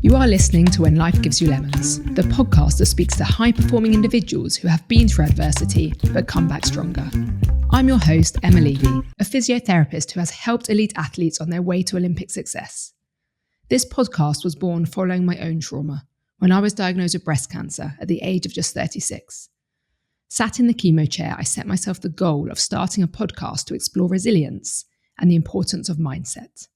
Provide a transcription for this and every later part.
You are listening to When Life Gives You Lemons, the podcast that speaks to high-performing individuals who have been through adversity but come back stronger. I'm your host, Emma Levy, a physiotherapist who has helped elite athletes on their way to Olympic success. This podcast was born following my own trauma, when I was diagnosed with breast cancer at the age of just 36. Sat in the chemo chair, I set myself the goal of starting a podcast to explore resilience and the importance of mindset.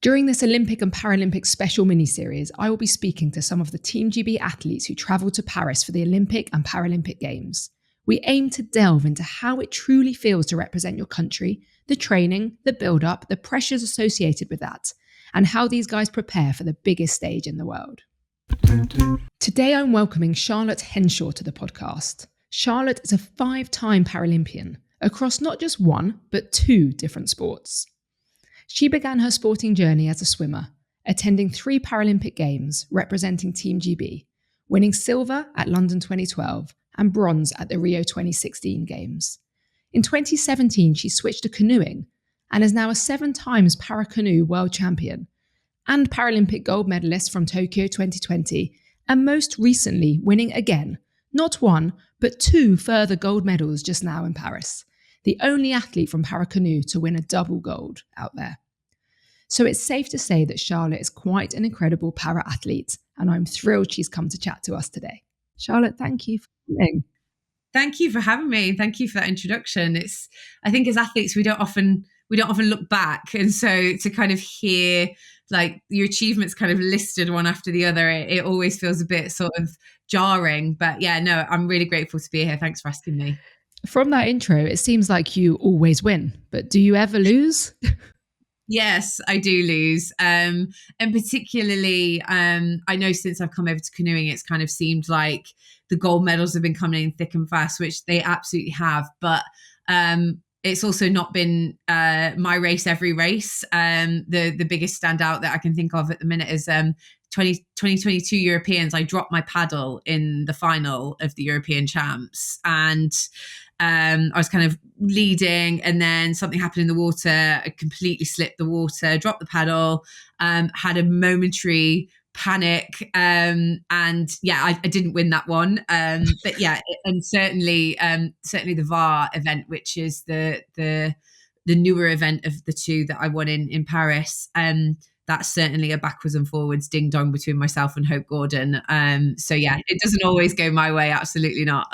During this Olympic and Paralympic special mini-series, I will be speaking to some of the Team GB athletes who travelled to Paris for the Olympic and Paralympic Games. We aim to delve into how it truly feels to represent your country, the training, the build-up, the pressures associated with that, and how these guys prepare for the biggest stage in the world. Today I'm welcoming Charlotte Henshaw to the podcast. Charlotte is a 5-time Paralympian across not just one, but 2 different sports. She began her sporting journey as a swimmer, attending 3 Paralympic Games representing Team GB, winning silver at London 2012 and bronze at the Rio 2016 Games. In 2017, she switched to canoeing and is now a 7 times paracanoe world champion and Paralympic gold medalist from Tokyo 2020, and most recently winning again, not 1, but 2 further gold medals just now in Paris. The only athlete from paracanoe to win a double gold out there. So it's safe to say that Charlotte is quite an incredible para-athlete, and I'm thrilled she's come to chat to us today. Charlotte, thank you for coming. Thank you for having me. Thank you for that introduction. I think as athletes, we don't often look back. And so to kind of hear like your achievements kind of listed one after the other, it always feels a bit sort of jarring. But yeah, no, I'm really grateful to be here. Thanks for asking me. From that intro, it seems like you always win, but do you ever lose? Yes, I do lose. And particularly, I know since I've come over to canoeing, it's kind of seemed like the gold medals have been coming in thick and fast, which they absolutely have. But it's also not been my race every race. The biggest standout that I can think of at the minute is 2022 Europeans. I dropped my paddle in the final of the European champs, and I was kind of leading, and then something happened in the water. I completely slipped the water, dropped the paddle, had a momentary panic, and yeah, I didn't win that one. But yeah, and certainly the VAR event, which is the newer event of the 2 that I won in Paris. That's certainly a backwards and forwards ding dong between myself and Hope Gordon. So yeah, it doesn't always go my way. Absolutely not.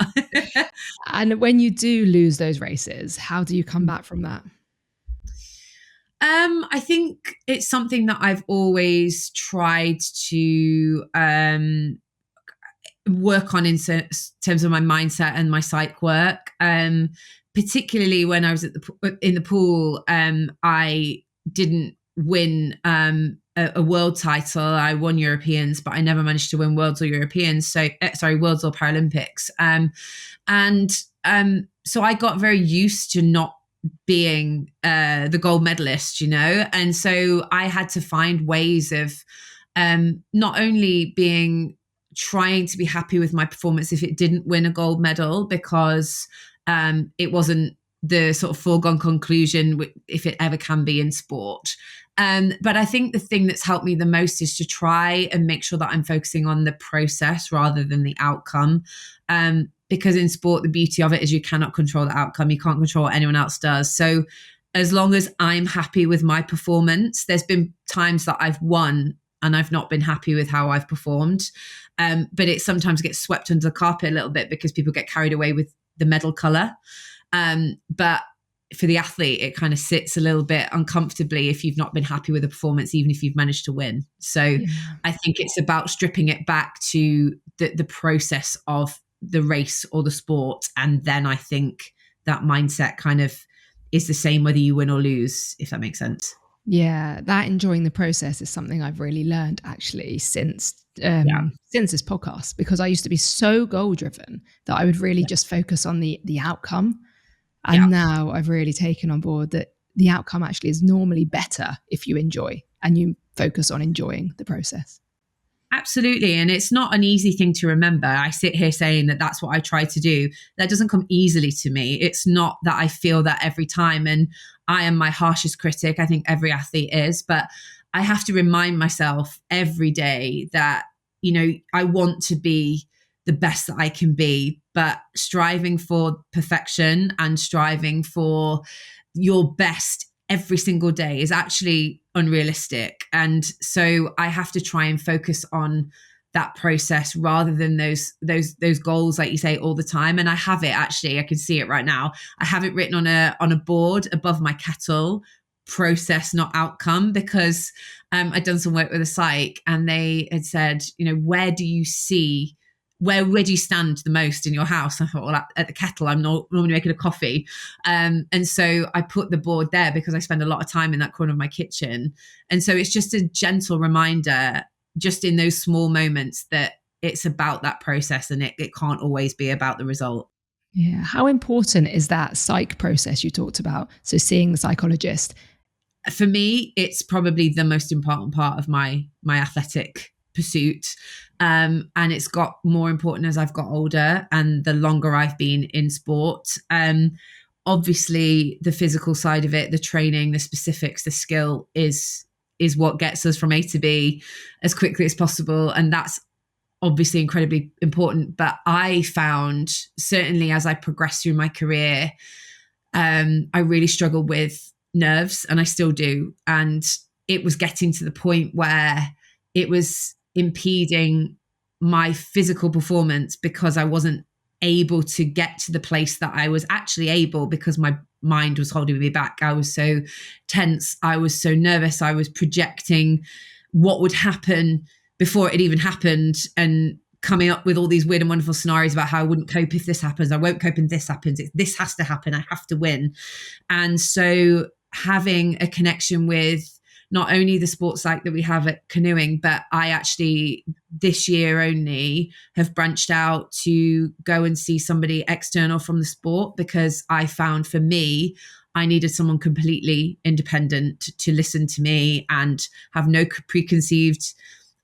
And when you do lose those races, how do you come back from that? I think it's something that I've always tried to work on in terms of my mindset and my psych work. Particularly when I was in the pool, I didn't win a world title. I won Europeans, but I never managed to win worlds or Europeans. Worlds or Paralympics. So I got very used to not being the gold medalist, and so I had to find ways of not only trying to be happy with my performance if it didn't win a gold medal, because it wasn't the sort of foregone conclusion if it ever can be in sport. But I think the thing that's helped me the most is to try and make sure that I'm focusing on the process rather than the outcome. Because in sport, the beauty of it is you cannot control the outcome. You can't control what anyone else does. So as long as I'm happy with my performance, there's been times that I've won and I've not been happy with how I've performed. But it sometimes gets swept under the carpet a little bit because people get carried away with the medal colour. But for the athlete, it kind of sits a little bit uncomfortably if you've not been happy with the performance, even if you've managed to win. So yeah. I think it's about stripping it back to the process of the race or the sport. And then I think that mindset kind of is the same whether you win or lose, if that makes sense. Yeah, that enjoying the process is something I've really learned actually since this podcast, because I used to be so goal driven that I would really just focus on the outcome. And now I've really taken on board that the outcome actually is normally better if you enjoy and you focus on enjoying the process. Absolutely. And it's not an easy thing to remember. I sit here saying that that's what I try to do. That doesn't come easily to me. It's not that I feel that every time. And I am my harshest critic. I think every athlete is. But I have to remind myself every day that, I want to be the best that I can be, but striving for perfection and striving for your best every single day is actually unrealistic. And so I have to try and focus on that process rather than those goals, like you say, all the time. And I have it, actually, I can see it right now. I have it written on a board above my kettle: process, not outcome, because I'd done some work with a psych, and they had said, where do you stand the most in your house? I thought, well, at the kettle. I'm not normally making a coffee. And so I put the board there because I spend a lot of time in that corner of my kitchen. And so it's just a gentle reminder, just in those small moments, that it's about that process, and it can't always be about the result. Yeah. How important is that psych process you talked about? So seeing the psychologist. For me, it's probably the most important part of my athletic pursuit. And it's got more important as I've got older and the longer I've been in sport. Obviously, the physical side of it, the training, the specifics, the skill is what gets us from A to B as quickly as possible. And that's obviously incredibly important. But I found, certainly as I progressed through my career, I really struggled with nerves, and I still do. And it was getting to the point where it was impeding my physical performance because I wasn't able to get to the place that I was actually able, because my mind was holding me back. I was so tense. I was so nervous. I was projecting what would happen before it even happened, and coming up with all these weird and wonderful scenarios about how I wouldn't cope if this happens. I won't cope if this happens. This has to happen. I have to win. And so having a connection with not only the sports psych that we have at canoeing, but I actually this year only have branched out to go and see somebody external from the sport, because I found, for me, I needed someone completely independent to listen to me and have no preconceived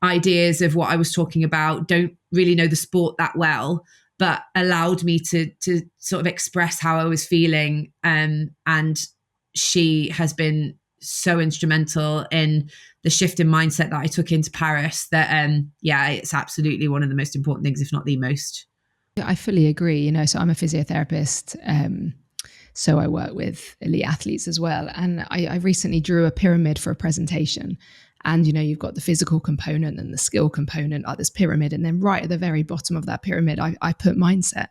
ideas of what I was talking about, don't really know the sport that well, but allowed me to sort of express how I was feeling. And she has been so instrumental in the shift in mindset that I took into Paris, that it's absolutely one of the most important things, if not the most. I fully agree. So I'm a physiotherapist, so I work with elite athletes as well. And I recently drew a pyramid for a presentation. And, you've got the physical component and the skill component of this pyramid. And then right at the very bottom of that pyramid, I put mindset.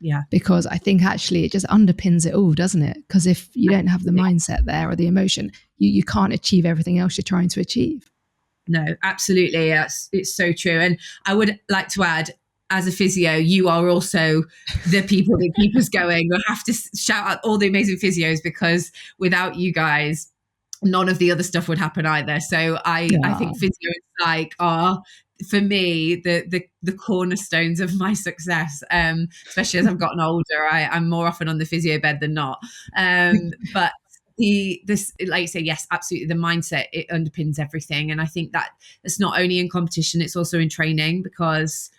Yeah. Because I think actually it just underpins it all, doesn't it? Because if you don't have the mindset there or the emotion, you can't achieve everything else you're trying to achieve. No, absolutely. It's so true. And I would like to add, as a physio, you are also the people that keep us going. We have to shout out all the amazing physios, because without you guys, none of the other stuff would happen either. So I think physio and psych are, for me, the cornerstones of my success, especially as I've gotten older. I'm more often on the physio bed than not. But this, like you say, yes, absolutely, the mindset, it underpins everything. And I think that it's not only in competition, it's also in training, because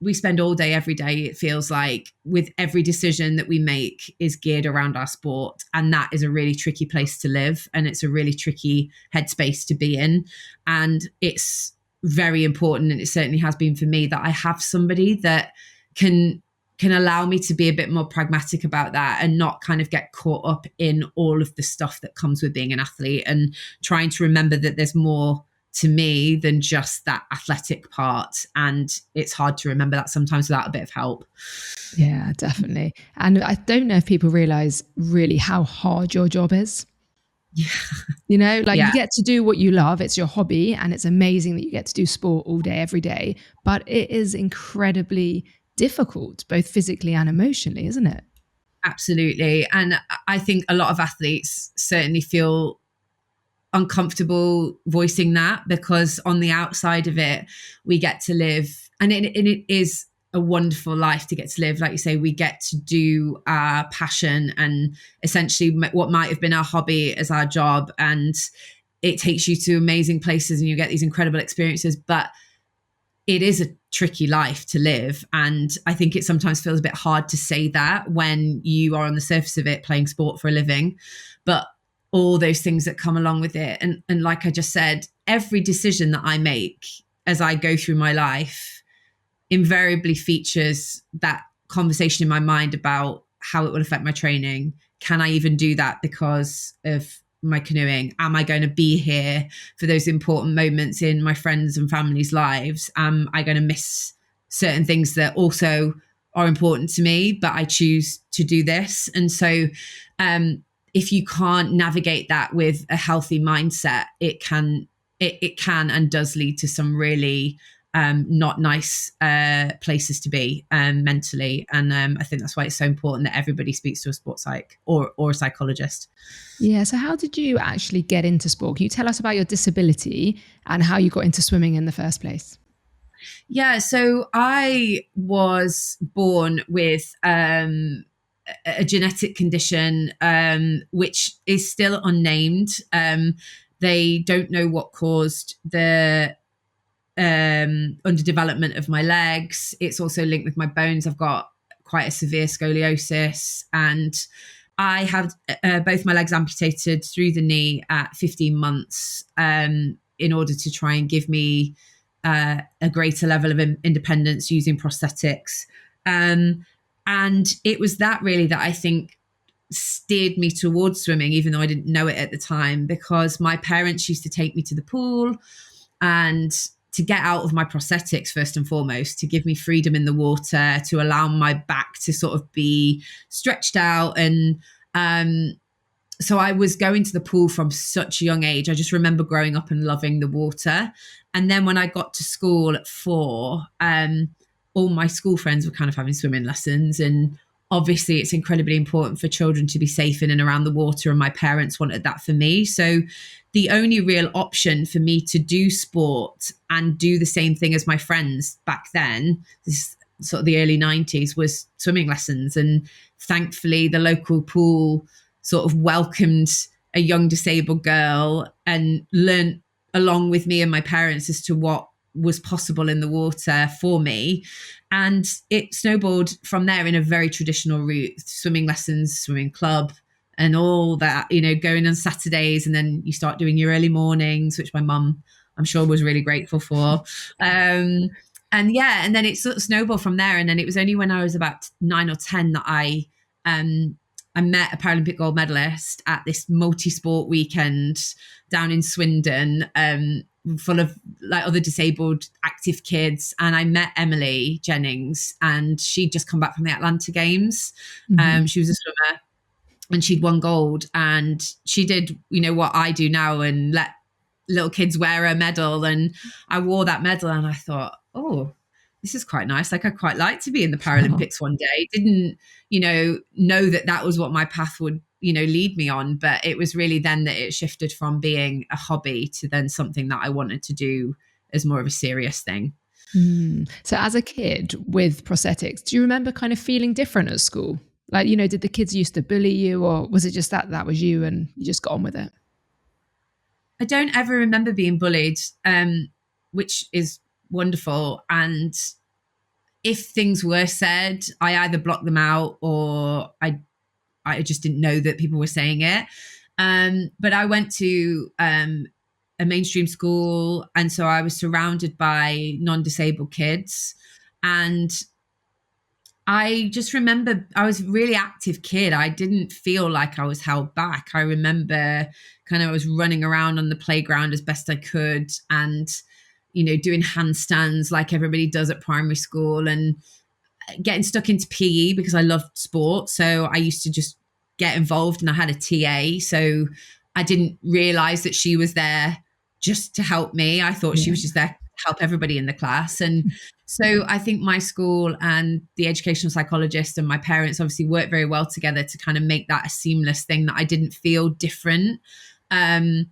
we spend all day, every day, it feels like, with every decision that we make is geared around our sport. And that is a really tricky place to live. And it's a really tricky headspace to be in. And it's very important, and it certainly has been for me, that I have somebody that can allow me to be a bit more pragmatic about that, and not kind of get caught up in all of the stuff that comes with being an athlete, and trying to remember that there's more to me than just that athletic part. And it's hard to remember that sometimes without a bit of help. Yeah, definitely. And I don't know if people realize really how hard your job is. Yeah. You get to do what you love. It's your hobby, and it's amazing that you get to do sport all day, every day. But it is incredibly difficult, both physically and emotionally, isn't it? Absolutely. And I think a lot of athletes certainly feel uncomfortable voicing that, because on the outside of it, we get to live, and it is a wonderful life to get to live. Like you say, we get to do our passion and essentially what might have been our hobby as our job, and it takes you to amazing places and you get these incredible experiences. But it is a tricky life to live, and I think it sometimes feels a bit hard to say that when you are on the surface of it playing sport for a living. But all those things that come along with it. And like I just said, every decision that I make as I go through my life invariably features that conversation in my mind about how it will affect my training. Can I even do that because of my canoeing? Am I going to be here for those important moments in my friends' and family's lives? Am I going to miss certain things that also are important to me, but I choose to do this? And so if you can't navigate that with a healthy mindset, it can and does lead to some really not nice places to be mentally. And I think that's why it's so important that everybody speaks to a sports psych or a psychologist. Yeah. So how did you actually get into sport? Can you tell us about your disability and how you got into swimming in the first place? Yeah. So I was born with a genetic condition, which is still unnamed. They don't know what caused the underdevelopment of my legs. It's also linked with my bones. I've got quite a severe scoliosis, and I had both my legs amputated through the knee at 15 months in order to try and give me a greater level of independence using prosthetics. And it was that really that I think steered me towards swimming, even though I didn't know it at the time, because my parents used to take me to the pool and to get out of my prosthetics, first and foremost, to give me freedom in the water, to allow my back to sort of be stretched out. And so I was going to the pool from such a young age. I just remember growing up and loving the water. And then when I got to school at 4, all my school friends were kind of having swimming lessons. And obviously it's incredibly important for children to be safe in and around the water. And my parents wanted that for me. So the only real option for me to do sport and do the same thing as my friends back then, this is sort of the early 90s, was swimming lessons. And thankfully the local pool sort of welcomed a young disabled girl and learned along with me and my parents as to what was possible in the water for me. And it snowballed from there in a very traditional route: swimming lessons, swimming club, and all that, going on Saturdays. And then you start doing your early mornings, which my mum, I'm sure, was really grateful for. And then it sort of snowballed from there. And then it was only when I was about 9 or 10 that I met a Paralympic gold medalist at this multi-sport weekend down in Swindon, full of like other disabled active kids. And I met Emily Jennings, and she'd just come back from the Atlanta Games. Mm-hmm. She was a swimmer and she'd won gold, and she did, what I do now and let little kids wear a medal. And I wore that medal and I thought, oh, this is quite nice. Like, I'd quite like to be in the Paralympics one day. Didn't, know that was what my path would, lead me on. But it was really then that it shifted from being a hobby to then something that I wanted to do as more of a serious thing. So as a kid with prosthetics, do you remember kind of feeling different at school? Like, did the kids used to bully you, or was it just that was you and you just got on with it? I don't ever remember being bullied, which is wonderful. And if things were said, I either blocked them out or I just didn't know that people were saying it. But I went to a mainstream school, and so I was surrounded by non-disabled kids. And I just remember I was a really active kid. I didn't feel like I was held back. I remember I was running around on the playground as best I could, and doing handstands like everybody does at primary school, and getting stuck into PE because I loved sport. So I used to just get involved, and I had a TA. So I didn't realize that she was there just to help me. I thought she was just there to help everybody in the class. And so I think my school and the educational psychologist and my parents obviously worked very well together to kind of make that a seamless thing, that I didn't feel different. My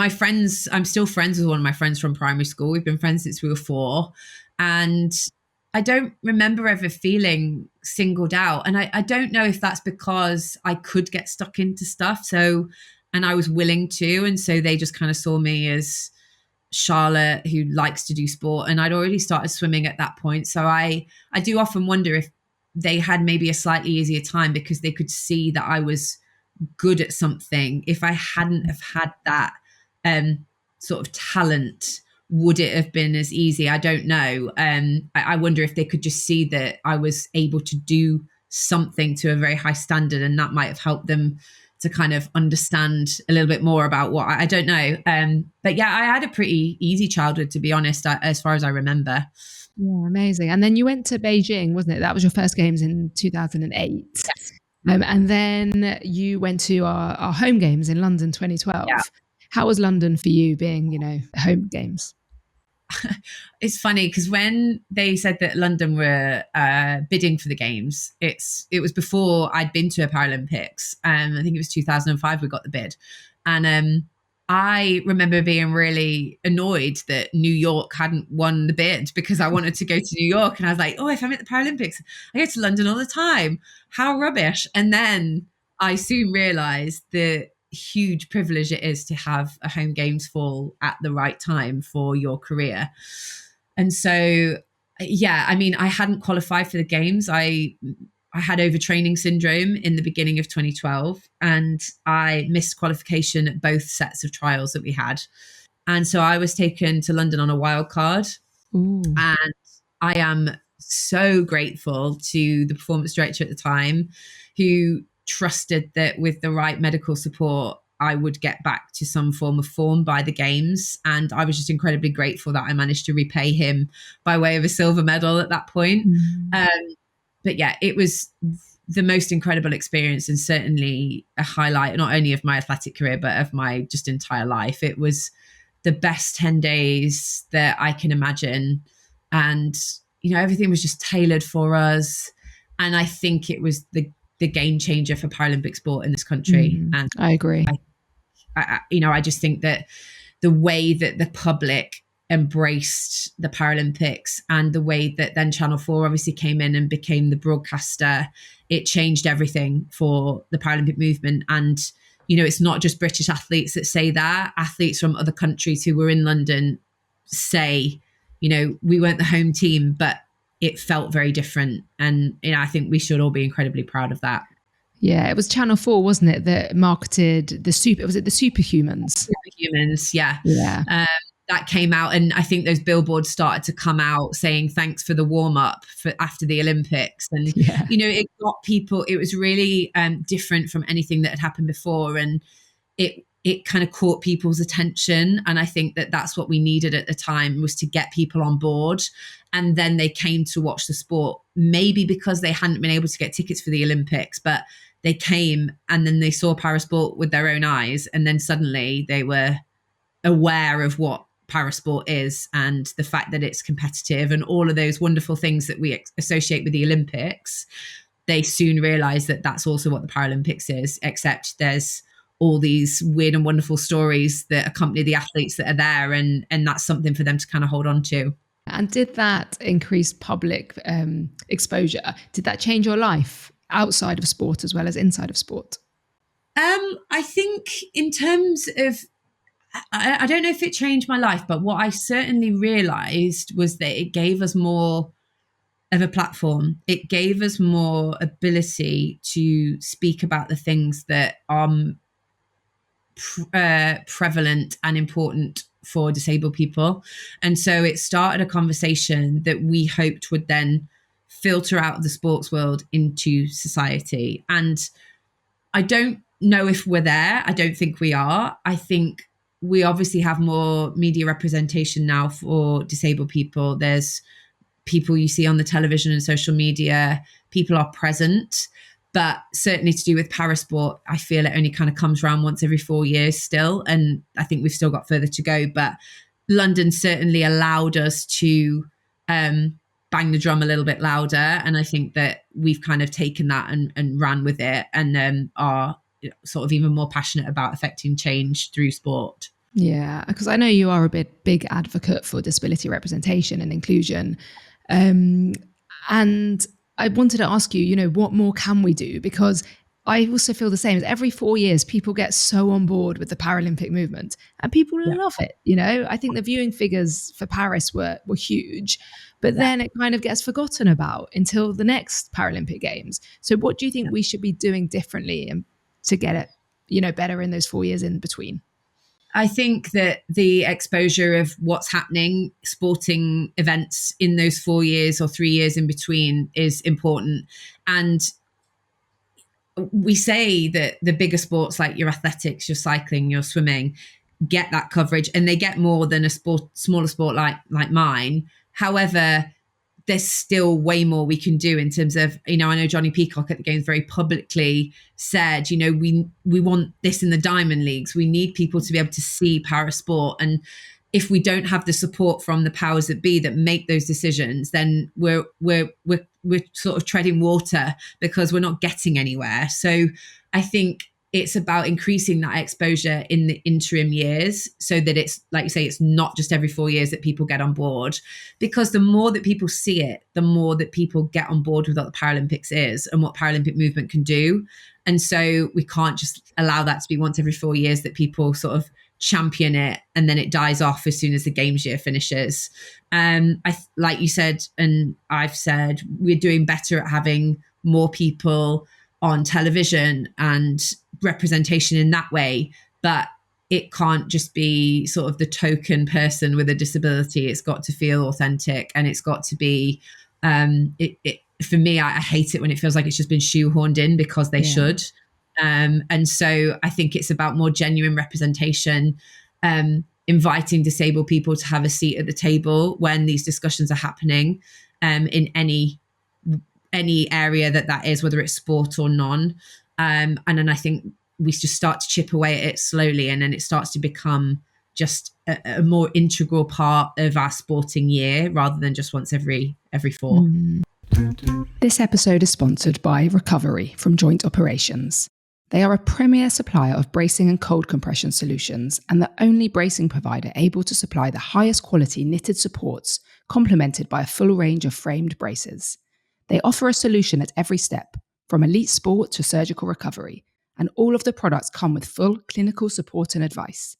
friends, I'm still friends with one of my friends from primary school. We've been friends since we were 4. And I don't remember ever feeling singled out. And I don't know if that's because I could get stuck into stuff. And I was willing to. And so they just kind of saw me as Charlotte who likes to do sport. And I'd already started swimming at that point. So I do often wonder if they had maybe a slightly easier time because they could see that I was good at something, if I hadn't have had that sort of talent, would it have been as easy? I don't know. I wonder if they could just see that I was able to do something to a very high standard, and that might have helped them to kind of understand a little bit more about what I don't know. But yeah, I had a pretty easy childhood, to be honest, as far as I remember. Yeah, amazing. And then you went to Beijing, wasn't it? That was your first games in 2008. Yes. And then you went to our home games in London 2012. Yeah. How was London for you being, home games? It's funny because when they said that London were bidding for the games, it was before I'd been to a Paralympics. I think it was 2005 we got the bid. And I remember being really annoyed that New York hadn't won the bid, because I wanted to go to New York. And I was like, oh, if I'm at the Paralympics, I go to London all the time. How rubbish. And then I soon realized the huge privilege it is to have a home games fall at the right time for your career. And so, yeah, I mean, I hadn't qualified for the games. I had overtraining syndrome in the beginning of 2012, and I missed qualification at both sets of trials that we had. And so I was taken to London on a wild card. Ooh. And I am so grateful to the performance director at the time, who trusted that with the right medical support, I would get back to some form of form by the games. And I was just incredibly grateful that I managed to repay him by way of a silver medal at that point. But yeah, it was the most incredible experience, and certainly a highlight, not only of my athletic career, but of my just entire life. It was the best 10 days that I can imagine. And, everything was just tailored for us. And I think it was the game changer for Paralympic sport in this country. And I agree. I just think that the way that the public embraced the Paralympics, and the way that then Channel 4 obviously came in and became the broadcaster, it changed everything for the Paralympic movement. And, it's not just British athletes that say that. Athletes from other countries who were in London say, we weren't the home team, but it felt very different. And, I think we should all be incredibly proud of that. Yeah, it was Channel 4, wasn't it, that marketed the Superhumans? Superhumans, yeah. Yeah. That came out, and I think those billboards started to come out saying thanks for the warm-up for after the Olympics. And, it got people, it was really different from anything that had happened before. And it kind of caught people's attention. And I think that that's what we needed at the time, was to get people on board. And then they came to watch the sport, maybe because they hadn't been able to get tickets for the Olympics, but they came and then they saw parasport with their own eyes. And then suddenly they were aware of what parasport is, and the fact that it's competitive, and all of those wonderful things that we associate with the Olympics. They soon realized that that's also what the Paralympics is, except there's all these weird and wonderful stories that accompany the athletes that are there, and that's something for them to kind of hold on to. And did that increase public exposure? Did that change your life outside of sport as well as inside of sport? I think in terms of, I don't know if it changed my life, but what I certainly realized was that it gave us more of a platform. It gave us more ability to speak about the things that are prevalent and important for disabled people. And so it started a conversation that we hoped would then filter out of the sports world into society. And I don't know if we're there. I don't think we are. I think we obviously have more media representation now for disabled people. There's people you see on the television and social media. People are present. But certainly to do with parasport, I feel it only kind of comes around once every 4 years still. And I think we've still got further to go. But London certainly allowed us to bang the drum a little bit louder. And I think that we've kind of taken that and ran with it, and are sort of even more passionate about affecting change through sport. Yeah, because I know you are a big advocate for disability representation and inclusion. And I wanted to ask you, what more can we do? Because I also feel the same. Every 4 years, people get so on board with the Paralympic movement, and people love it. I think the viewing figures for Paris were huge, but then it kind of gets forgotten about until the next Paralympic Games. So what do you think we should be doing differently? to get it, better in those 4 years in between? I think that the exposure of what's happening, sporting events in those 4 years or 3 years in between is important. And we say that the bigger sports like your athletics, your cycling, your swimming get that coverage, and they get more than a smaller sport like mine. However, there's still way more we can do in terms of, I know Johnny Peacock at the Games very publicly said, we want this in the Diamond Leagues. We need people to be able to see para sport. And if we don't have the support from the powers that be that make those decisions, then we're sort of treading water because we're not getting anywhere. So I think it's about increasing that exposure in the interim years so that it's, like you say, it's not just every 4 years that people get on board, because the more that people see it, the more that people get on board with what the Paralympics is and what Paralympic movement can do. And so we can't just allow that to be once every 4 years that people sort of champion it and then it dies off as soon as the games year finishes. Like you said, and I've said, we're doing better at having more people on television and representation in that way, but it can't just be sort of the token person with a disability. It's got to feel authentic, and it's got to be for me, I hate it when it feels like it's just been shoehorned in because they should. And so I think it's about more genuine representation, inviting disabled people to have a seat at the table when these discussions are happening, in any area that is, whether it's sport or non. And then I think we just start to chip away at it slowly, and then it starts to become just a more integral part of our sporting year rather than just once every 4. This episode is sponsored by Recovery from Joint Operations. They are a premier supplier of bracing and cold compression solutions, and the only bracing provider able to supply the highest quality knitted supports, complemented by a full range of framed braces. They offer a solution at every step, from elite sport to surgical recovery, and all of the products come with full clinical support and advice.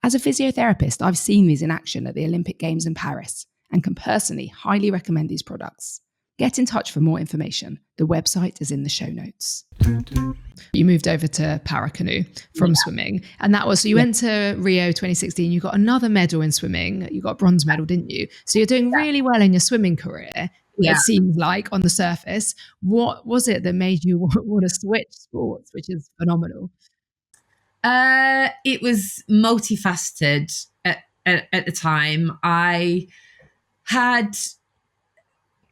As a physiotherapist, I've seen these in action at the Olympic Games in Paris and can personally highly recommend these products. Get in touch for more information. The website is in the show notes. You moved over to paracanoe from swimming, and that was, so you went to Rio 2016, you got another medal in swimming, you got a bronze medal, didn't you? So you're doing really well in your swimming career. It seems like on the surface. What was it that made you want to switch sports, which is phenomenal? It was multifaceted at the time. I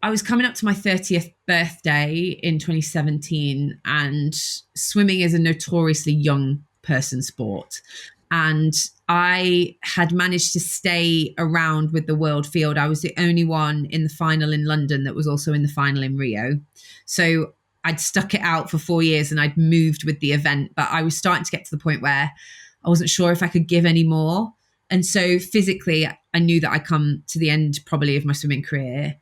was coming up to my 30th birthday in 2017, and swimming is a notoriously young person sport. And I had managed to stay around with the world field. I was the only one in the final in London that was also in the final in Rio. So I'd stuck it out for 4 years and I'd moved with the event, but I was starting to get to the point where I wasn't sure if I could give any more. And so physically, I knew that I'd come to the end probably of my swimming career.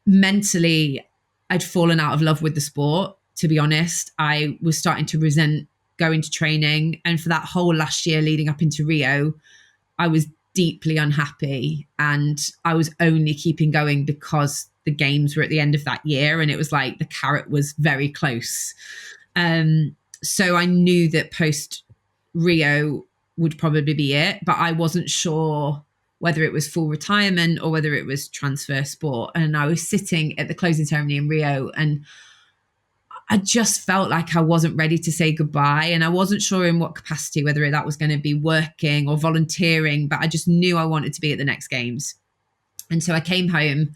Mentally, I'd fallen out of love with the sport, to be honest. I was starting to resent going to training. And for that whole last year leading up into Rio, I was deeply unhappy. And I was only keeping going because the games were at the end of that year. And it was like the carrot was very close. So I knew that post Rio would probably be it, but I wasn't sure whether it was full retirement or whether it was transfer sport. And I was sitting at the closing ceremony in Rio, and I just felt like I wasn't ready to say goodbye. And I wasn't sure in what capacity, whether that was going to be working or volunteering, but I just knew I wanted to be at the next games. And so I came home,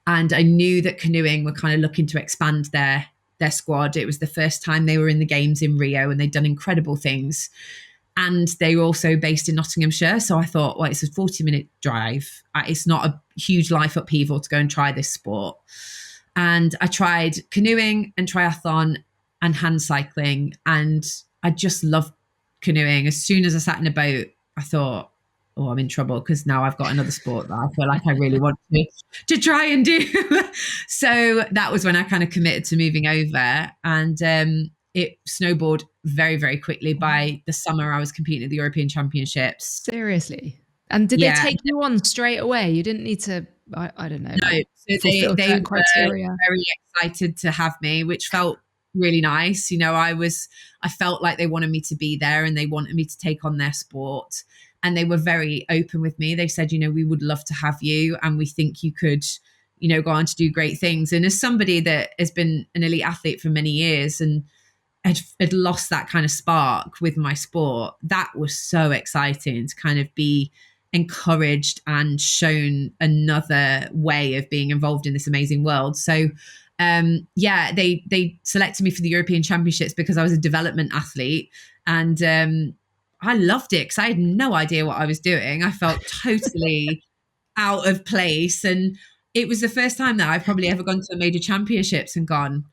and I knew that canoeing were kind of looking to expand their squad. It was the first time they were in the games in Rio, and they'd done incredible things. And they were also based in Nottinghamshire. So I thought, well, it's a 40-minute drive. It's not a huge life upheaval to go and try this sport. And I tried canoeing and triathlon and hand cycling. And I just loved canoeing. As soon as I sat in a boat, I thought, oh, I'm in trouble, because now I've got another sport that I feel like I really want to try and do. So that was when I kind of committed to moving over. And it snowballed very, very quickly. By the summer, I was competing at the European Championships. Seriously? And did they take you on straight away? You didn't need to, I don't know. No, so they were very excited to have me, which felt really nice. I felt like they wanted me to be there and they wanted me to take on their sport. And they were very open with me. They said, we would love to have you and we think you could, go on to do great things. And as somebody that has been an elite athlete for many years and had lost that kind of spark with my sport, that was so exciting to kind of be encouraged and shown another way of being involved in this amazing world. So they selected me for the European Championships because I was a development athlete, and I loved it because I had no idea what I was doing. I felt totally out of place, and it was the first time that I've probably ever gone to a major championships and gone,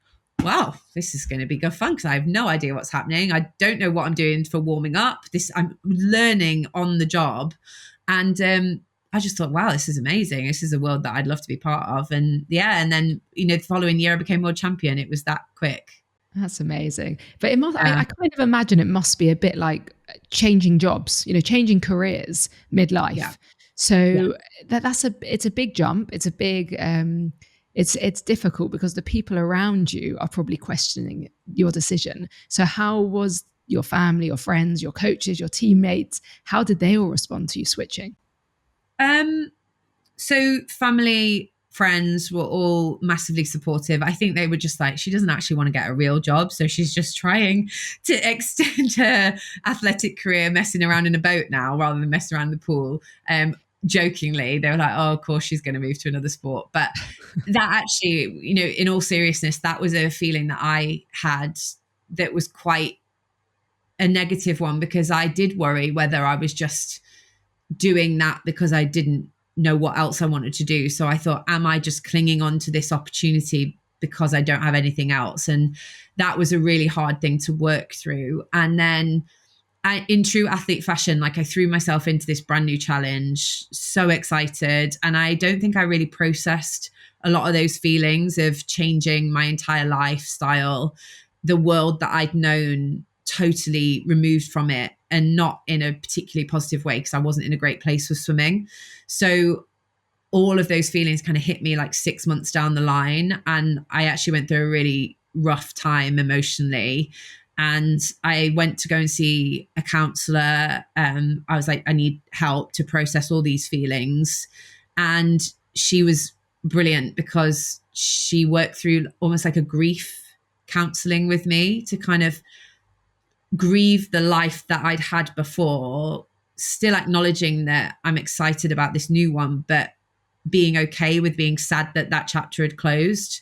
wow, this is going to be good fun because I have no idea what's happening. I don't know what I'm doing for warming up. I'm learning on the job. And I just thought, wow, this is amazing. This is a world that I'd love to be part of. And then, the following year I became world champion. It was that quick. That's amazing. But it must, I kind of imagine it must be a bit like changing jobs, changing careers midlife. Yeah. So it's a big jump. It's a big, it's difficult because the people around you are probably questioning your decision. So how was your family, your friends, your coaches, your teammates, how did they all respond to you switching? So family, friends were all massively supportive. I think they were just like, she doesn't actually want to get a real job, so she's just trying to extend her athletic career messing around in a boat now rather than messing around in the pool. Jokingly, they were like, oh, of course she's going to move to another sport. But that actually, in all seriousness, that was a feeling that I had that was quite a negative one, because I did worry whether I was just doing that because I didn't know what else I wanted to do. So I thought, am I just clinging on to this opportunity because I don't have anything else? And that was a really hard thing to work through. And then in true athlete fashion, I threw myself into this brand new challenge, so excited. And I don't think I really processed a lot of those feelings of changing my entire lifestyle, the world that I'd known totally removed from it, and not in a particularly positive way because I wasn't in a great place with swimming. So all of those feelings kind of hit me 6 months down the line. And I actually went through a really rough time emotionally. And I went to go and see a counselor. I was like, I need help to process all these feelings. And she was brilliant because she worked through almost like a grief counseling with me to kind of grieve the life that I'd had before, still acknowledging that I'm excited about this new one, but being okay with being sad that chapter had closed.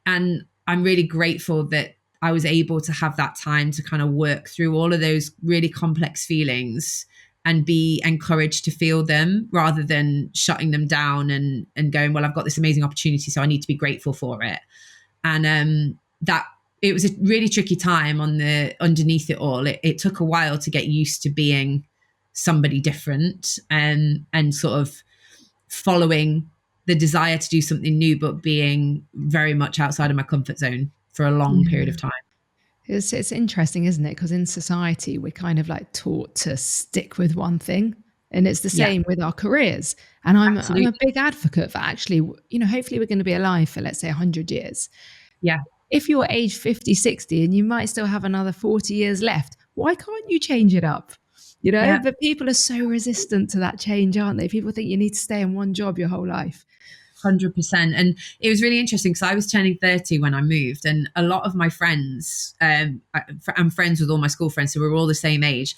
And I'm really grateful that I was able to have that time to kind of work through all of those really complex feelings and be encouraged to feel them rather than shutting them down and going, well, I've got this amazing opportunity, so I need to be grateful for it. And that it was a really tricky time underneath it all. It took a while to get used to being somebody different and sort of following the desire to do something new, but being very much outside of my comfort zone for a long period of time. It's interesting, isn't it? Because in society, we're kind of taught to stick with one thing. And it's the same with our careers. And I'm a big advocate for actually, hopefully we're going to be alive for, let's say, 100 years. Yeah. If you're age 50, 60, and you might still have another 40 years left, why can't you change it up? But people are so resistant to that change, aren't they? People think you need to stay in one job your whole life. 100%. And it was really interesting because I was turning 30 when I moved, and a lot of my friends, I'm friends with all my school friends, so we're all the same age.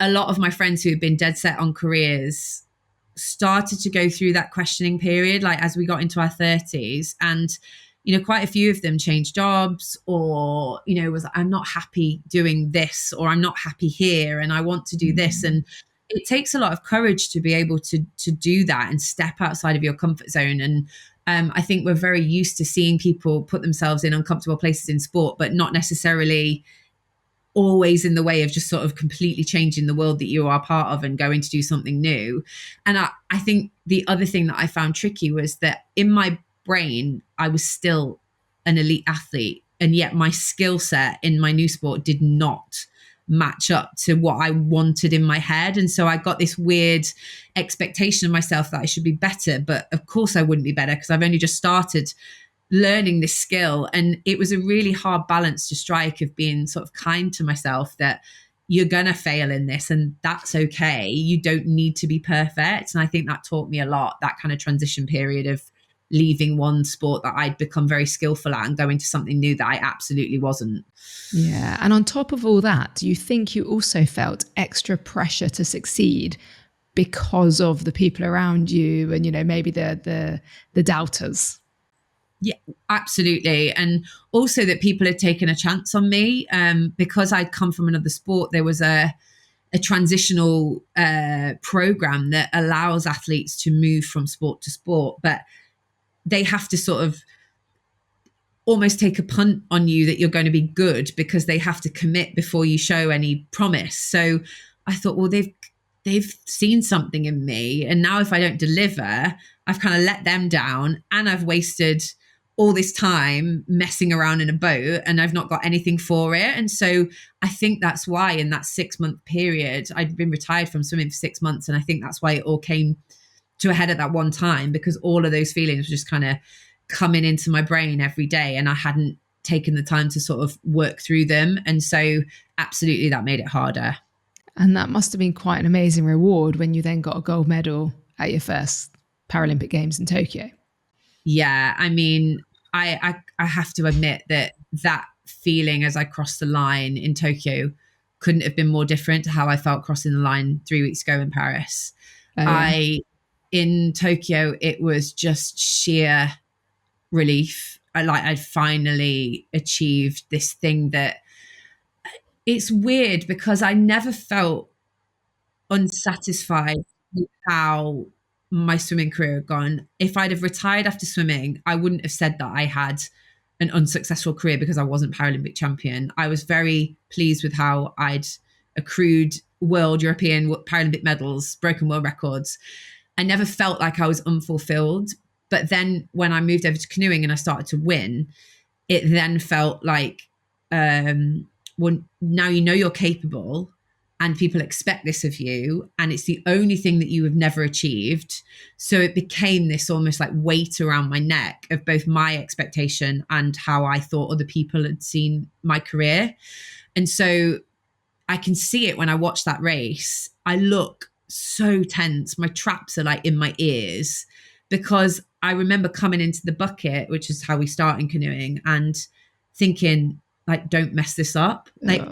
A lot of my friends who had been dead set on careers started to go through that questioning period, as we got into our 30s. And, quite a few of them changed jobs or, was I'm not happy doing this, or I'm not happy here and I want to do this. And it takes a lot of courage to be able to do that and step outside of your comfort zone. And I think we're very used to seeing people put themselves in uncomfortable places in sport, but not necessarily always in the way of just sort of completely changing the world that you are part of and going to do something new. And I think the other thing that I found tricky was that in my brain, I was still an elite athlete, and yet my skill set in my new sport did not match up to what I wanted in my head. And so I got this weird expectation of myself that I should be better, but of course I wouldn't be better because I've only just started learning this skill. And it was a really hard balance to strike, of being sort of kind to myself that you're going to fail in this and that's okay. You don't need to be perfect. And I think that taught me a lot, that kind of transition period of leaving one sport that I'd become very skillful at and going to something new that I absolutely wasn't. Yeah. And on top of all that, do you think you also felt extra pressure to succeed because of the people around you and, maybe the doubters? Yeah, absolutely. And also that people had taken a chance on me, because I'd come from another sport. There was a transitional program that allows athletes to move from sport to sport, but they have to sort of almost take a punt on you that you're going to be good, because they have to commit before you show any promise. So I thought, well, they've seen something in me, and now if I don't deliver, I've kind of let them down, and I've wasted all this time messing around in a boat, and I've not got anything for it. And so I think that's why in that 6-month period, I'd been retired from swimming for 6 months, and I think that's why it all came to a head at that one time, because all of those feelings were just kind of coming into my brain every day, and I hadn't taken the time to sort of work through them. And so absolutely that made it harder. And that must have been quite an amazing reward when you then got a gold medal at your first Paralympic Games in Tokyo. Yeah, I mean, I have to admit that feeling as I crossed the line in Tokyo couldn't have been more different to how I felt crossing the line 3 weeks ago in Paris. Oh, yeah. In Tokyo, it was just sheer relief. I'd finally achieved this thing that, it's weird because I never felt unsatisfied with how my swimming career had gone. If I'd have retired after swimming, I wouldn't have said that I had an unsuccessful career because I wasn't Paralympic champion. I was very pleased with how I'd accrued world, European, Paralympic medals, broken world records. I never felt like I was unfulfilled. But then when I moved over to canoeing and I started to win, it then felt like, well, now you know you're capable and people expect this of you, and it's the only thing that you have never achieved. So it became this almost like weight around my neck of both my expectation and how I thought other people had seen my career. And so I can see it when I watch that race. I look so tense. My traps are like in my ears, because I remember coming into the bucket, which is how we start in canoeing, and thinking, like, don't mess this up. Like,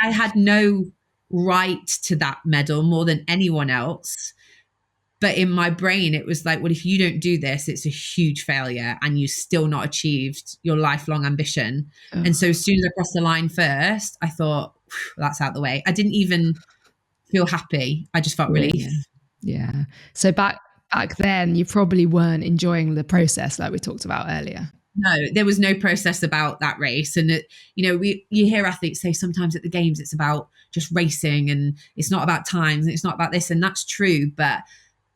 I had no right to that medal more than anyone else. But in my brain, it was like, well, if you don't do this, it's a huge failure and you still not achieved your lifelong ambition. And so as soon as I crossed the line first, I thought, that's out the way. I didn't even feel happy. I just felt relief. Yeah. So back then, you probably weren't enjoying the process like we talked about earlier. No, there was no process about that race. And, you hear athletes say sometimes at the games, it's about just racing and it's not about times and it's not about this. And that's true. But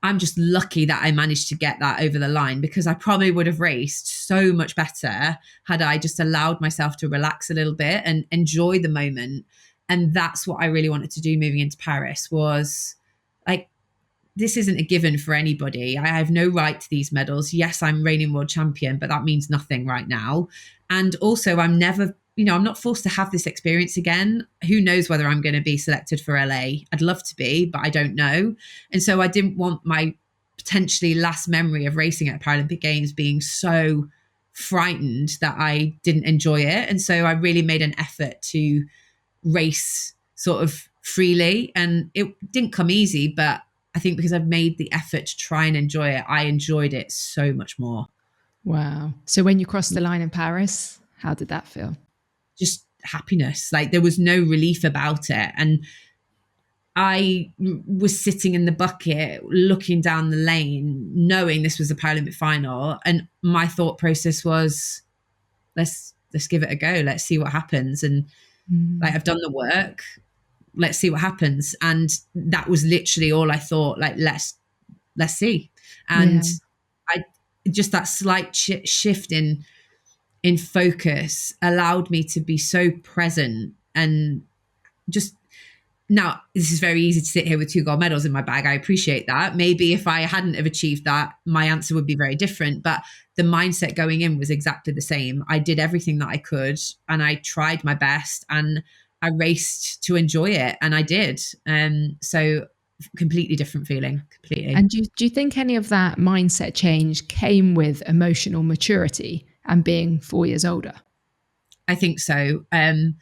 I'm just lucky that I managed to get that over the line, because I probably would have raced so much better had I just allowed myself to relax a little bit and enjoy the moment. And that's what I really wanted to do moving into Paris, was like, this isn't a given for anybody. I have no right to these medals. Yes, I'm reigning world champion, but that means nothing right now. And also I'm never, I'm not forced to have this experience again. Who knows whether I'm going to be selected for LA? I'd love to be, but I don't know. And so I didn't want my potentially last memory of racing at Paralympic Games being so frightened that I didn't enjoy it. And so I really made an effort to race sort of freely. And it didn't come easy, but I think because I've made the effort to try and enjoy it, I enjoyed it so much more. Wow. So when you crossed the line in Paris, how did that feel? Just happiness. Like, there was no relief about it. And I was sitting in the bucket, looking down the lane, knowing this was a Paralympic final. And my thought process was, let's give it a go. Let's see what happens. And like, I've done the work. Let's see what happens. And that was literally all I thought, like, let's see. And I just, that slight shift in focus allowed me to be so present and just Now, this is very easy to sit here with 2 gold medals in my bag. I appreciate that. Maybe if I hadn't have achieved that, my answer would be very different. But the mindset going in was exactly the same. I did everything that I could and I tried my best and I raced to enjoy it. And I did. So completely different feeling, completely. And do you think any of that mindset change came with emotional maturity and being 4 years older? I think so. And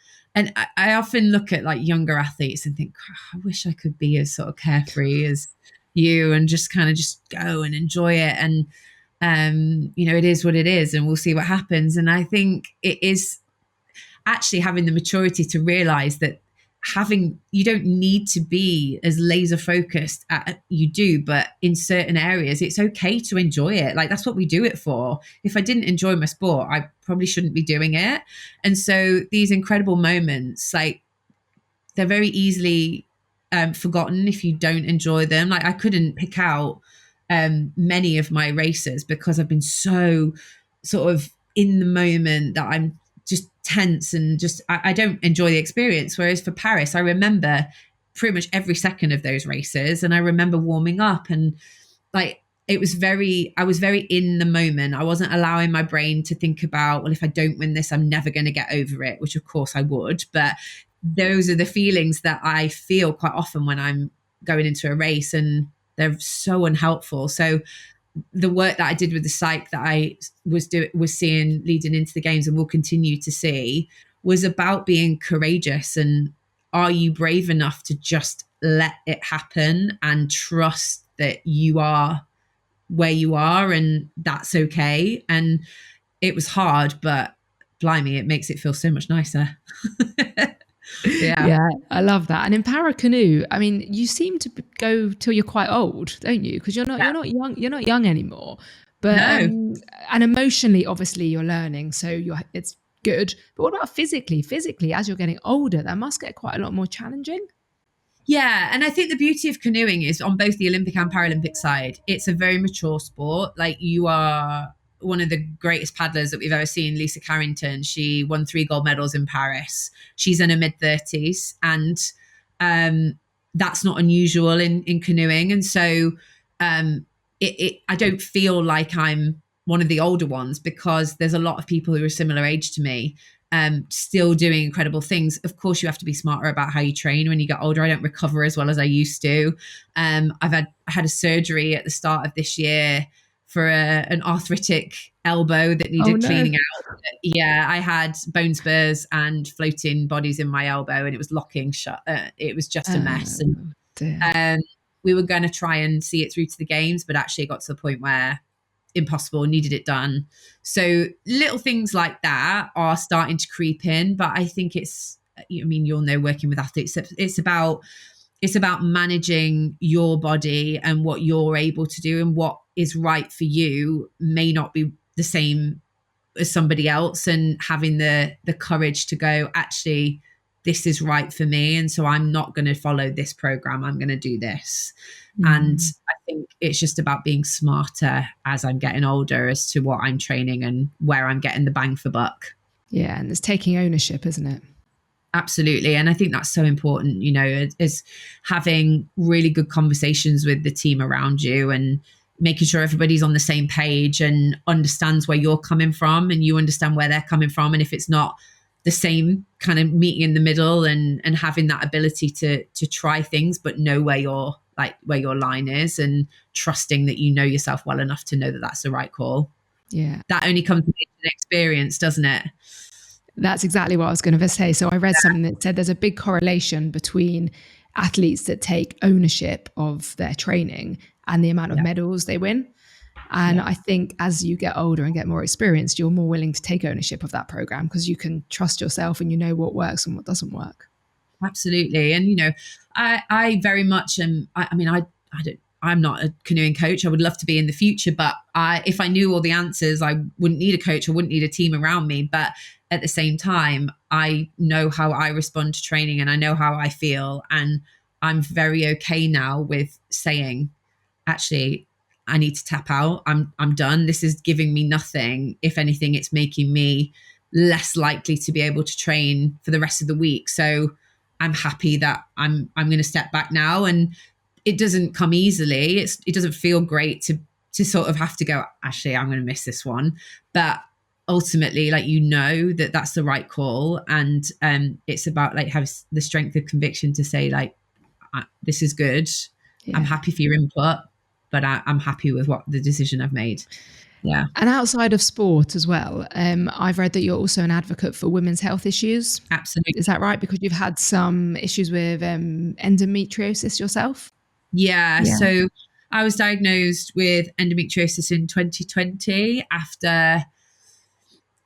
I often look at like younger athletes and think, I wish I could be as sort of carefree as you and just kind of just go and enjoy it. And, it is what it is and we'll see what happens. And I think it is actually having the maturity to realize that you don't need to be as laser focused at you do, but in certain areas it's okay to enjoy it. Like that's what we do it for. If I didn't enjoy my sport, I probably shouldn't be doing it. And so these incredible moments, like they're very easily forgotten if you don't enjoy them. Like I couldn't pick out many of my races because I've been so sort of in the moment that I'm just tense and just I don't enjoy the experience. Whereas for Paris, I remember pretty much every second of those races, and I remember warming up and like I was very in the moment. I wasn't allowing my brain to think about, well, if I don't win this, I'm never going to get over it, which of course I would. But those are the feelings that I feel quite often when I'm going into a race, and they're so unhelpful. So the work that I did with the psych that I was seeing leading into the games and will continue to see was about being courageous. And are you brave enough to just let it happen and trust that you are where you are and that's okay? And it was hard, but blimey, it makes it feel so much nicer. Yeah, I love that. And in paracanoe, I mean, you seem to go till you're quite old, don't you? Because you're not young anymore. But No. And emotionally, obviously, you're learning, so it's good. But what about physically? Physically, as you're getting older, that must get quite a lot more challenging. Yeah, and I think the beauty of canoeing is on both the Olympic and Paralympic side, it's a very mature sport. Like you are one of the greatest paddlers that we've ever seen, Lisa Carrington. She won 3 gold medals in Paris. She's in her mid-30s, and that's not unusual in canoeing. And so I don't feel like I'm one of the older ones because there's a lot of people who are similar age to me still doing incredible things. Of course, you have to be smarter about how you train when you get older. I don't recover as well as I used to. I had a surgery at the start of this year for an arthritic elbow that needed cleaning out. Yeah, I had bone spurs and floating bodies in my elbow and it was locking shut. It was just a mess. And we were going to try and see it through to the games, but actually it got to the point where impossible, needed it done. So little things like that are starting to creep in, but I think you'll know working with athletes, it's about managing your body and what you're able to do, and what is right for you may not be the same as somebody else, and having the courage to go, actually, this is right for me. And so I'm not going to follow this program. I'm going to do this. And I think it's just about being smarter as I'm getting older as to what I'm training and where I'm getting the bang for buck. Yeah. And it's taking ownership, isn't it? Absolutely. And I think that's so important, is having really good conversations with the team around you and making sure everybody's on the same page and understands where you're coming from and you understand where they're coming from. And if it's not the same, kind of meeting in the middle and having that ability to try things, but know where your line is, and trusting that you know yourself well enough to know that that's the right call. Yeah. That only comes with experience, doesn't it? That's exactly what I was going to say. So I read something that said there's a big correlation between athletes that take ownership of their training and the amount of medals they win. And I think as you get older and get more experienced, you're more willing to take ownership of that program because you can trust yourself and you know what works and what doesn't work. Absolutely. And, I very much am, I'm not a canoeing coach. I would love to be in the future, but if I knew all the answers, I wouldn't need a coach. I wouldn't need a team around me. But at the same time, I know how I respond to training and I know how I feel. And I'm very okay now with saying, actually, I need to tap out. I'm done. This is giving me nothing. If anything, it's making me less likely to be able to train for the rest of the week. So I'm happy that I'm going to step back now. And it doesn't come easily. It doesn't feel great to sort of have to go, actually, I'm going to miss this one. But ultimately, like, that that's the right call. And it's about like have the strength of conviction to say, like, this is good. Yeah. I'm happy for your input, but I'm happy with what the decision I've made. Yeah. And outside of sport as well, I've read that you're also an advocate for women's health issues. Absolutely. Is that right? Because you've had some issues with endometriosis yourself? Yeah. So I was diagnosed with endometriosis in 2020 after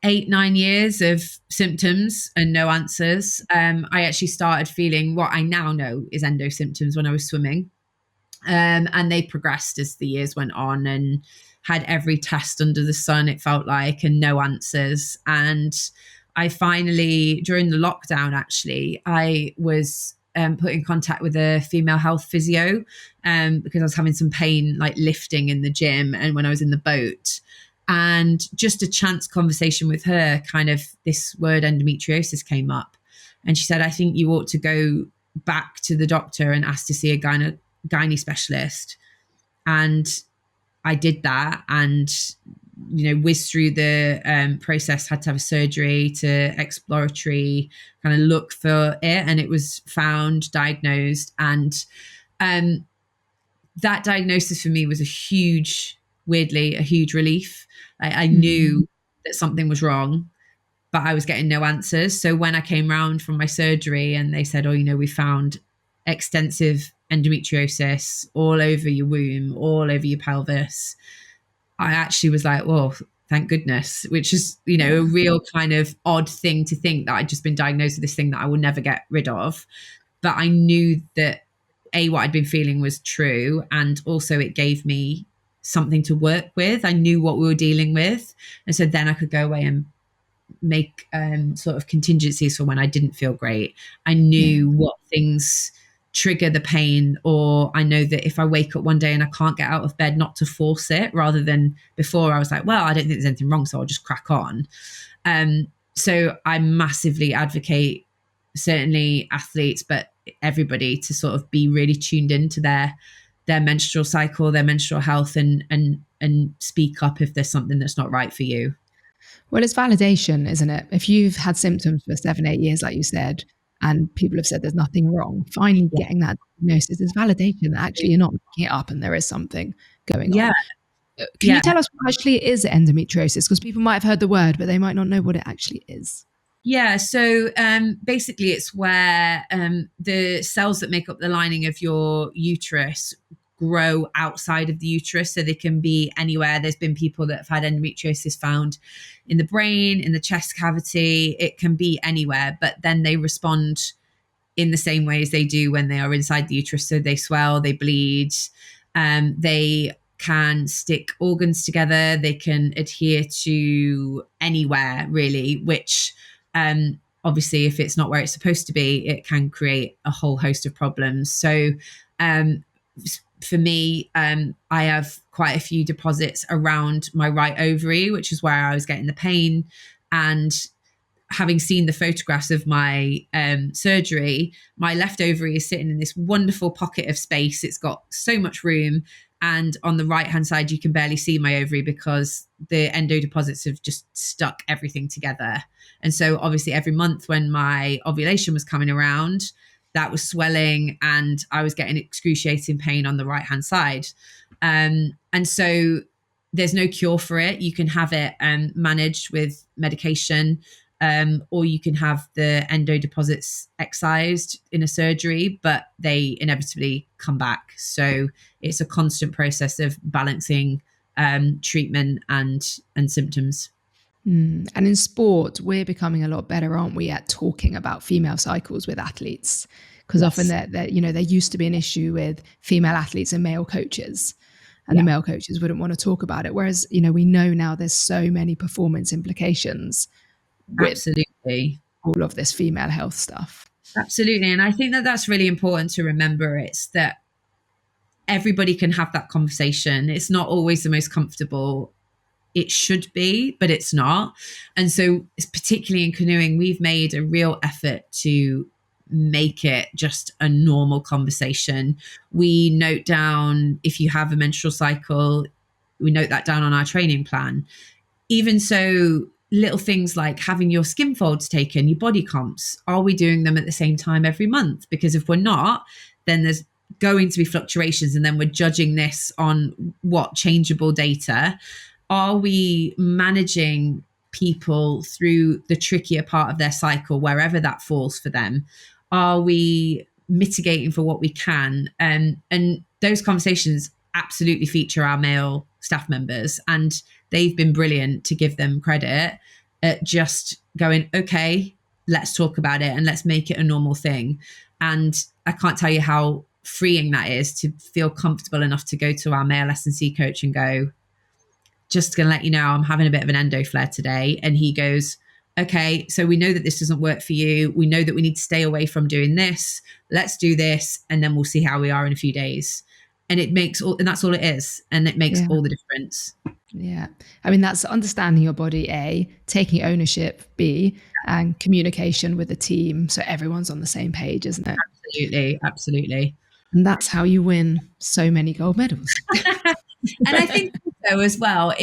8-9 years of symptoms and no answers. I actually started feeling what I now know is endo symptoms when I was swimming. And they progressed as the years went on, and had every test under the sun, it felt like, and no answers. And I finally, during the lockdown, actually, I was put in contact with a female health physio because I was having some pain, like lifting in the gym and when I was in the boat. And just a chance conversation with her, kind of this word endometriosis came up. And she said, I think you ought to go back to the doctor and ask to see a gynae specialist. And I did that, and whizzed through the process, had to have a surgery to exploratory kind of look for it, and it was found, diagnosed. And that diagnosis for me was a huge relief. I knew that something was wrong, but I was getting no answers. So when I came round from my surgery and they said, we found extensive endometriosis all over your womb, all over your pelvis, I actually was like, well, thank goodness, which is, a real kind of odd thing to think, that I'd just been diagnosed with this thing that I will never get rid of. But I knew that what I'd been feeling was true. And also it gave me something to work with. I knew what we were dealing with. And so then I could go away and make sort of contingencies for when I didn't feel great. I knew what things trigger the pain, or I know that if I wake up one day and I can't get out of bed, not to force it, rather than before I was like, well, I don't think there's anything wrong, so I'll just crack on. So I massively advocate, certainly athletes, but everybody, to sort of be really tuned into their menstrual cycle, their menstrual health, and speak up if there's something that's not right for you. Well, it's validation, isn't it? If you've had symptoms for 7-8 years, like you said, and people have said there's nothing wrong, finally getting that diagnosis is validation that actually you're not making it up and there is something going on. Can you tell us what actually is endometriosis? Because people might have heard the word, but they might not know what it actually is. Yeah, so basically it's where the cells that make up the lining of your uterus grow outside of the uterus, so they can be anywhere. There's been people that have had endometriosis found in the brain, in the chest cavity. It can be anywhere, but then they respond in the same way as they do when they are inside the uterus. So they swell, they bleed, they can stick organs together, they can adhere to anywhere really, which obviously if it's not where it's supposed to be, it can create a whole host of problems. So for me, I have quite a few deposits around my right ovary, which is where I was getting the pain. And having seen the photographs of my surgery, my left ovary is sitting in this wonderful pocket of space. It's got so much room. And on the right-hand side, you can barely see my ovary because the endo deposits have just stuck everything together. And so obviously every month when my ovulation was coming around, that was swelling and I was getting excruciating pain on the right-hand side. And so there's no cure for it. You can have it managed with medication, or you can have the endo deposits excised in a surgery, but they inevitably come back. So it's a constant process of balancing treatment and symptoms. And in sport, we're becoming a lot better, aren't we, at talking about female cycles with athletes? Because often there used to be an issue with female athletes and male coaches, and the male coaches wouldn't want to talk about it. Whereas, we know now there's so many performance implications with Absolutely. all of this female health stuff. Absolutely. And I think that that's really important to remember. It's that everybody can have that conversation. It's not always the most comfortable. It should be, but it's not. And so particularly in canoeing, we've made a real effort to make it just a normal conversation. We note down if you have a menstrual cycle, we note that down on our training plan. Even so, little things like having your skin folds taken, your body comps, are we doing them at the same time every month? Because if we're not, then there's going to be fluctuations, and then we're judging this on what changeable data. Are we managing people through the trickier part of their cycle, wherever that falls for them? Are we mitigating for what we can? And those conversations absolutely feature our male staff members, and they've been brilliant, to give them credit, at just going, okay, let's talk about it and let's make it a normal thing. And I can't tell you how freeing that is, to feel comfortable enough to go to our male S&C coach and go, just going to let you know, I'm having a bit of an endo flare today. And he goes, okay, so we know that this doesn't work for you. We know that we need to stay away from doing this. Let's do this. And then we'll see how we are in a few days. And and that's all it is. And it makes all the difference. Yeah. I mean, that's understanding your body, A, taking ownership, B, and communication with the team. So everyone's on the same page, isn't it? Absolutely. Absolutely. And that's how you win so many gold medals. And I think so as well.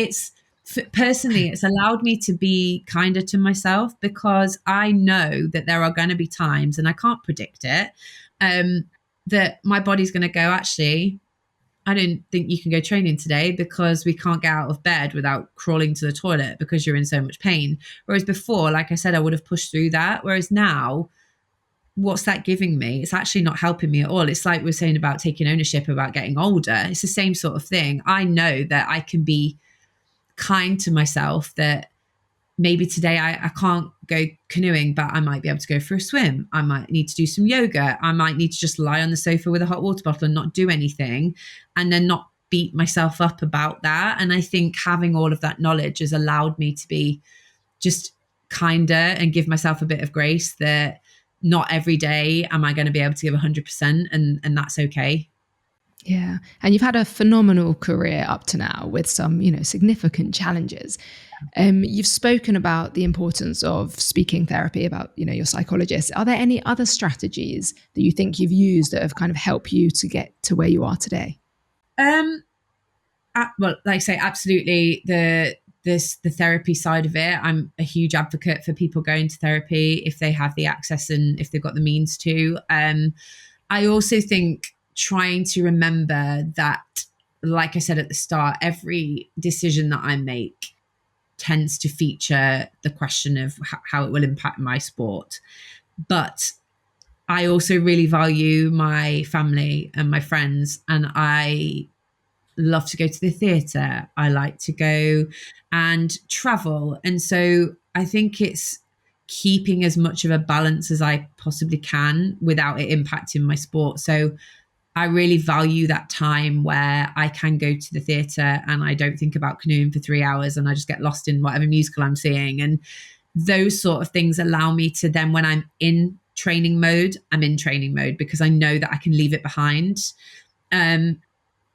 Personally, it's allowed me to be kinder to myself, because I know that there are going to be times, and I can't predict it, that my body's going to go, actually, I don't think you can go training today because we can't get out of bed without crawling to the toilet because you're in so much pain. Whereas before, like I said, I would have pushed through that. Whereas now, what's that giving me? It's actually not helping me at all. It's like we're saying about taking ownership, about getting older. It's the same sort of thing. I know that I can be kind to myself, that maybe today I can't go canoeing, but I might be able to go for a swim. I might need to do some yoga. I might need to just lie on the sofa with a hot water bottle and not do anything, and then not beat myself up about that. And I think having all of that knowledge has allowed me to be just kinder and give myself a bit of grace, that not every day am I going to be able to give 100%, and that's okay. Yeah. And you've had a phenomenal career up to now with some, significant challenges. You've spoken about the importance of speaking therapy, about, your psychologist. Are there any other strategies that you think you've used that have kind of helped you to get to where you are today? Well, like I say, absolutely. The therapy side of it, I'm a huge advocate for people going to therapy if they have the access and if they've got the means to. I also think trying to remember that, like I said at the start, every decision that I make tends to feature the question of how it will impact my sport. But I also really value my family and my friends, and I love to go to the theatre. I like to go and travel. And so I think it's keeping as much of a balance as I possibly can without it impacting my sport. So I really value that time where I can go to the theatre and I don't think about canoeing for 3 hours and I just get lost in whatever musical I'm seeing. And those sort of things allow me to then, when I'm in training mode, I'm in training mode, because I know that I can leave it behind. And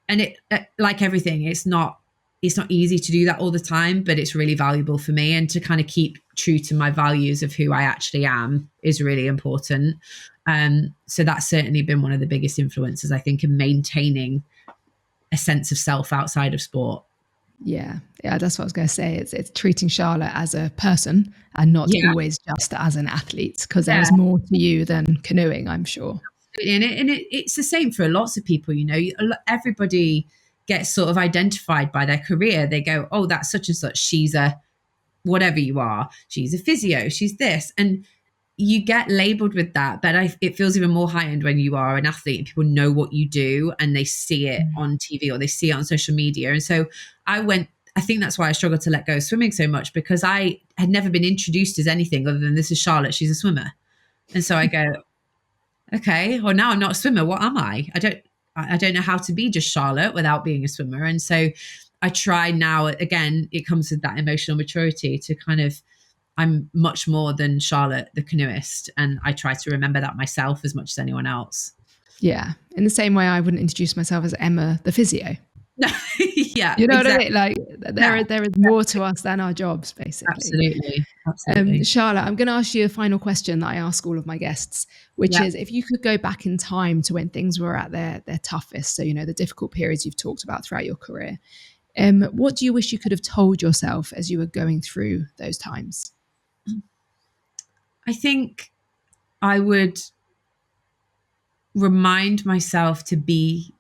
it, like everything, it's not easy to do that all the time, but it's really valuable for me. And to kind of keep true to my values of who I actually am is really important. So that's certainly been one of the biggest influences, I think, in maintaining a sense of self outside of sport. Yeah, that's what I was going to say. It's treating Charlotte as a person and not always just as an athlete, because there's more to you than canoeing, I'm sure. And it's the same for lots of people. Everybody gets sort of identified by their career. They go, oh, that's such and such. She's a whatever you are. She's a physio. She's this. And you get labeled with that. But it feels even more high-end when you are an athlete and people know what you do and they see it on TV or they see it on social media. And so I think that's why I struggled to let go of swimming so much, because I had never been introduced as anything other than, this is Charlotte, she's a swimmer. And so I go, okay, well, now I'm not a swimmer. What am I? I don't know how to be just Charlotte without being a swimmer. And so I try now, again, it comes with that emotional maturity to kind of, I'm much more than Charlotte, the canoeist. And I try to remember that myself as much as anyone else. Yeah. In the same way, I wouldn't introduce myself as Emma, the physio. Yeah. You know exactly. What I mean? Like there is more to us than our jobs, basically. Absolutely. Absolutely. Charlotte, I'm going to ask you a final question that I ask all of my guests, which is, if you could go back in time to when things were at their toughest, so, the difficult periods you've talked about throughout your career, what do you wish you could have told yourself as you were going through those times? I think I would remind myself to be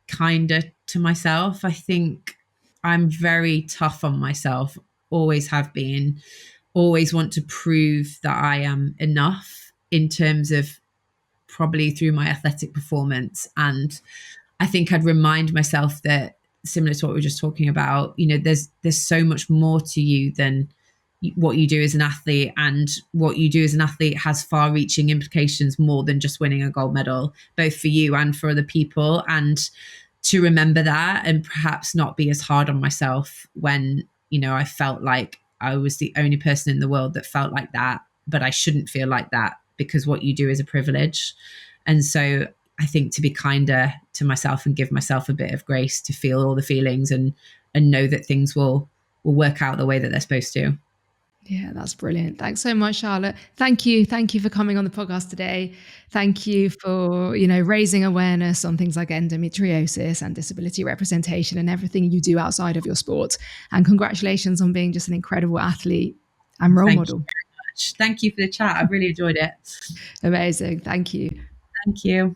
kinder to myself. I think I'm very tough on myself, always have been, always want to prove that I am enough in terms of probably through my athletic performance. And I think I'd remind myself that, similar to what we were just talking about, there's so much more to you than what you do as an athlete, and what you do as an athlete has far-reaching implications more than just winning a gold medal, both for you and for other people. And to remember that, and perhaps not be as hard on myself when I felt like I was the only person in the world that felt like that, but I shouldn't feel like that, because what you do is a privilege. And so I think to be kinder to myself and give myself a bit of grace to feel all the feelings, and know that things will work out the way that they're supposed to. Yeah, that's brilliant. Thanks so much, Charlotte. Thank you. Thank you for coming on the podcast today. Thank you for, raising awareness on things like endometriosis and disability representation and everything you do outside of your sport. And congratulations on being just an incredible athlete and role model. Thank you very much. Thank you for the chat. I've really enjoyed it. Amazing. Thank you. Thank you.